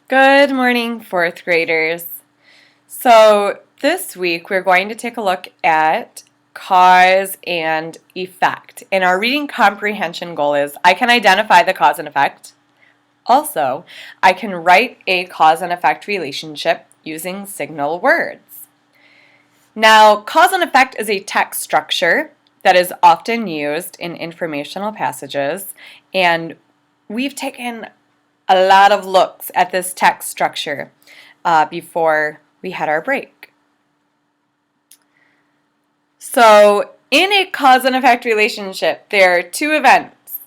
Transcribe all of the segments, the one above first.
Good morning, fourth graders. So this week we're going to take a look at cause and effect. And our reading comprehension goal is I can identify the cause and effect. Also, I can write a cause and effect relationship using signal words. Now, cause and effect is a text structure that is often used in informational passages, and we've taken a lot of looks at this text structure before we had our break. So in a cause and effect relationship, there are two events,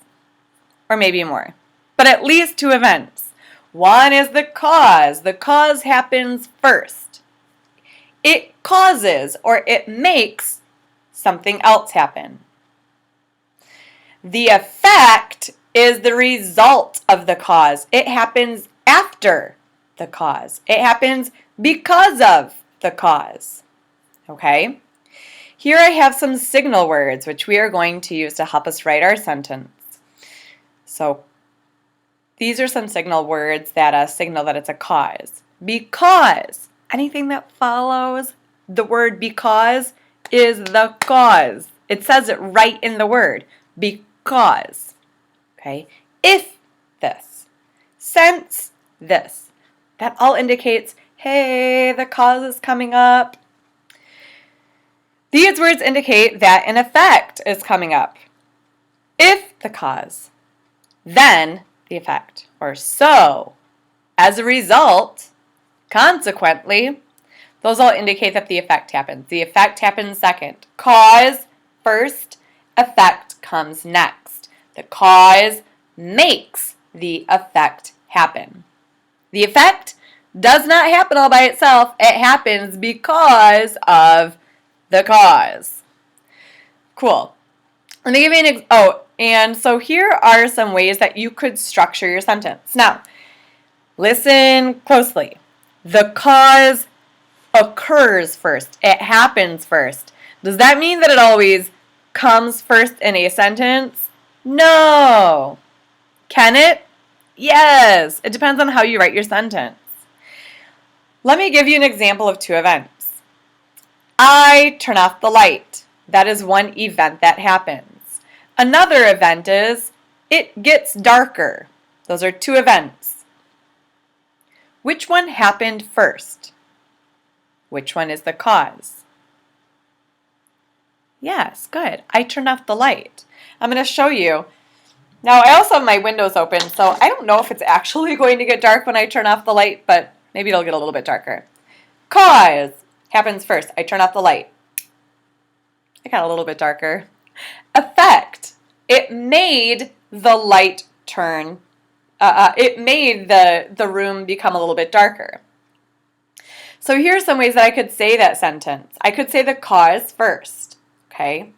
or maybe more, but at least two events. One is the cause. The cause happens first. It causes or it makes something else happen. The effect is the result of the cause. It happens after the cause. It happens because of the cause. Okay? Here I have some signal words which we are going to use to help us write our sentence. So these are some signal words that signal that it's a cause. Because. Anything that follows the word because is the cause. It says it right in the word. Because. Okay? If this. Since this. That all indicates, hey, the cause is coming up. These words indicate that an effect is coming up. If the cause, then the effect. Or so. As a result, consequently, those all indicate that the effect happens. The effect happens second. Cause first, effect comes next. The cause makes the effect happen. The effect does not happen all by itself. It happens because of the cause. Cool. Let me give you and so here are some ways that you could structure your sentence. Now, listen closely. The cause occurs first. It happens first. Does that mean that it always comes first in a sentence? No. Can it? Yes. It depends on how you write your sentence. Let me give you an example of two events. I turn off the light. That is one event that happens. Another event is it gets darker. Those are two events. Which one happened first? Which one is the cause? Yes, good. I turned off the light. I'm going to show you. Now, I also have my windows open, so I don't know if it's actually going to get dark when I turn off the light, but maybe it'll get a little bit darker. Cause happens first. I turn off the light. It got a little bit darker. Effect. It made the light turn. It made the room become a little bit darker. So here are some ways that I could say that sentence. I could say the cause first. Okay.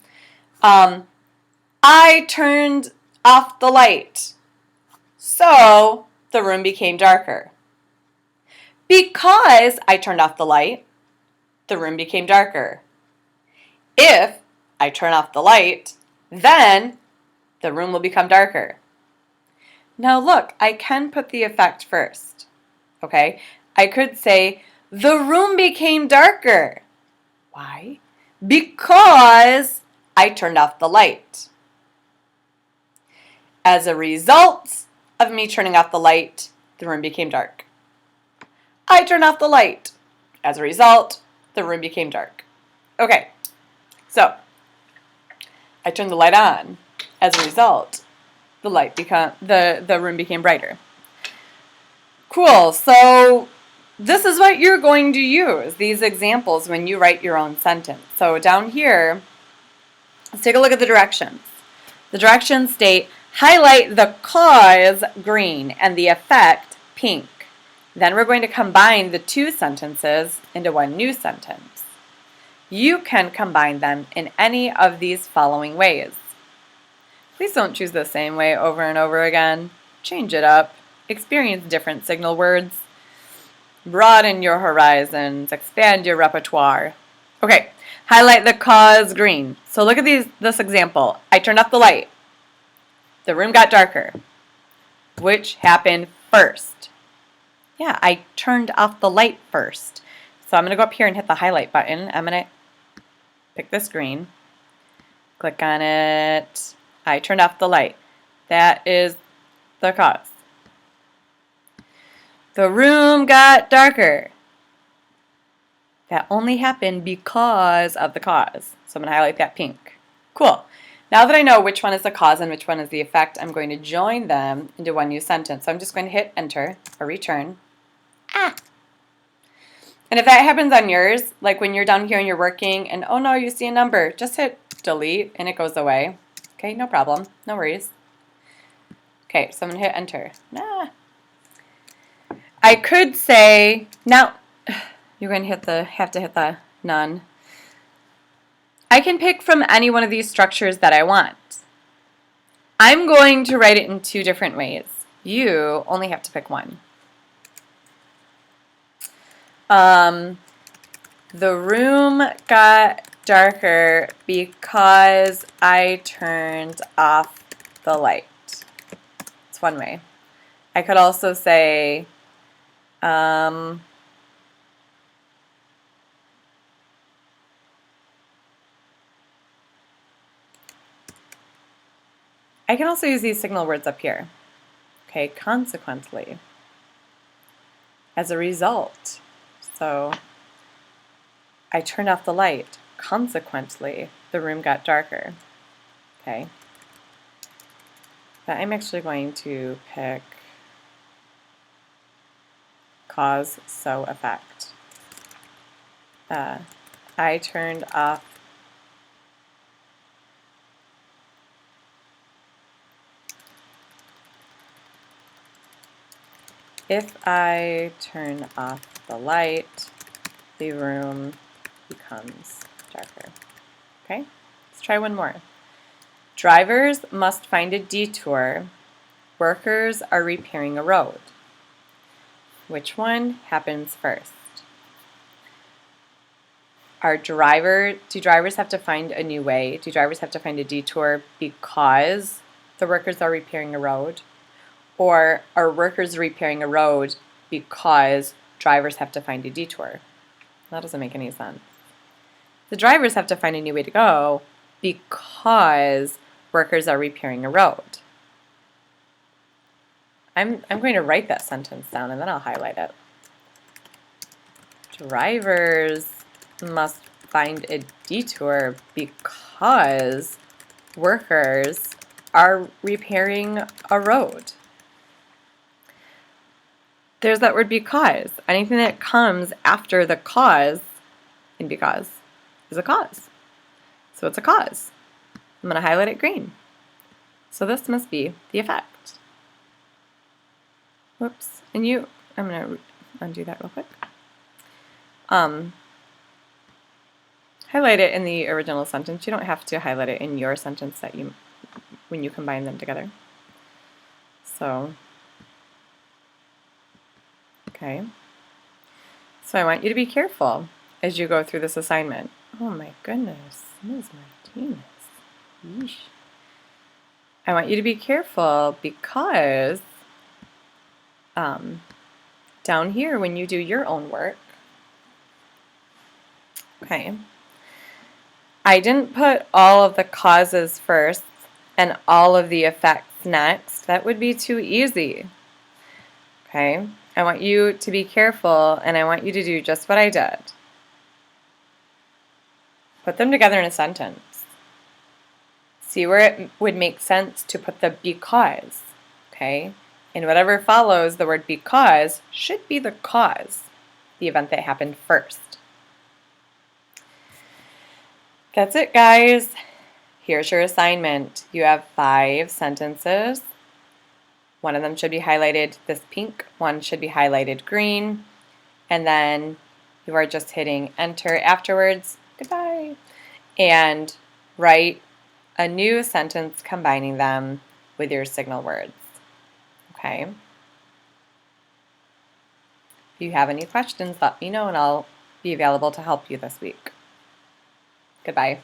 I turned off the light, so the room became darker. Because I turned off the light, the room became darker. If I turn off the light, then the room will become darker. Now look, I can put the effect first. Okay? I could say, the room became darker. Why? Because I turned off the light. As a result of me turning off the light, the room became dark. I turned off the light. As a result, the room became dark. Okay, so I turned the light on. As a result, the room became brighter. Cool, so this is what you're going to use, these examples, when you write your own sentence. So down here, let's take a look at the directions. The directions state, highlight the cause green and the effect pink. Then we're going to combine the two sentences into one new sentence. You can combine them in any of these following ways. Please don't choose the same way over and over again. Change it up. Experience different signal words. Broaden your horizons. Expand your repertoire. Okay, highlight the cause green. So look at this example. I turned off the light. The room got darker. Which happened first? Yeah, I turned off the light first. So I'm going to go up here and hit the highlight button. I'm going to pick this green. Click on it. I turned off the light. That is the cause. The room got darker. That only happened because of the cause. So I'm going to highlight that pink. Cool. Now that I know which one is the cause and which one is the effect, I'm going to join them into one new sentence. So I'm just going to hit enter or return. And if that happens on yours, like when you're down here and you're working and oh no, you see a number, just hit delete and it goes away. Okay, no problem. No worries. Okay, so I'm going to hit enter. I could say, now, you're going to have to hit the none. I can pick from any one of these structures that I want. I'm going to write it in two different ways. You only have to pick one. The room got darker because I turned off the light. It's one way. I could also say, I can also use these signal words up here. Okay, consequently. As a result. So I turned off the light. Consequently, the room got darker. Okay. But I'm actually going to pick cause, so effect. I turned off if I turn off the light, the room becomes darker. Okay, let's try one more. Drivers must find a detour. Workers are repairing a road. Which one happens first? Do drivers have to find a new way? Do drivers have to find a detour because the workers are repairing a road? Or are workers repairing a road because drivers have to find a detour? That doesn't make any sense. The drivers have to find a new way to go because workers are repairing a road. I'm going to write that sentence down and then I'll highlight it. Drivers must find a detour because workers are repairing a road. There's that word because. Anything that comes after the cause in because is a cause. So it's a cause. I'm going to highlight it green. So this must be the effect. Whoops. And I'm going to undo that real quick. Highlight it in the original sentence. You don't have to highlight it in your sentence when you combine them together. So, okay. So I want you to be careful as you go through this assignment. Oh my goodness, Ms. Martinez. Yeesh. I want you to be careful because down here when you do your own work, okay, I didn't put all of the causes first and all of the effects next. That would be too easy. Okay, I want you to be careful and I want you to do just what I did. Put them together in a sentence. See where it would make sense to put the because, okay? And whatever follows the word because should be the cause, the event that happened first. That's it, guys. Here's your assignment. You have 5 sentences. One of them should be highlighted this pink, one should be highlighted green, and then you are just hitting enter afterwards. Goodbye. And write a new sentence combining them with your signal words. Okay? If you have any questions, let me know and I'll be available to help you this week. Goodbye.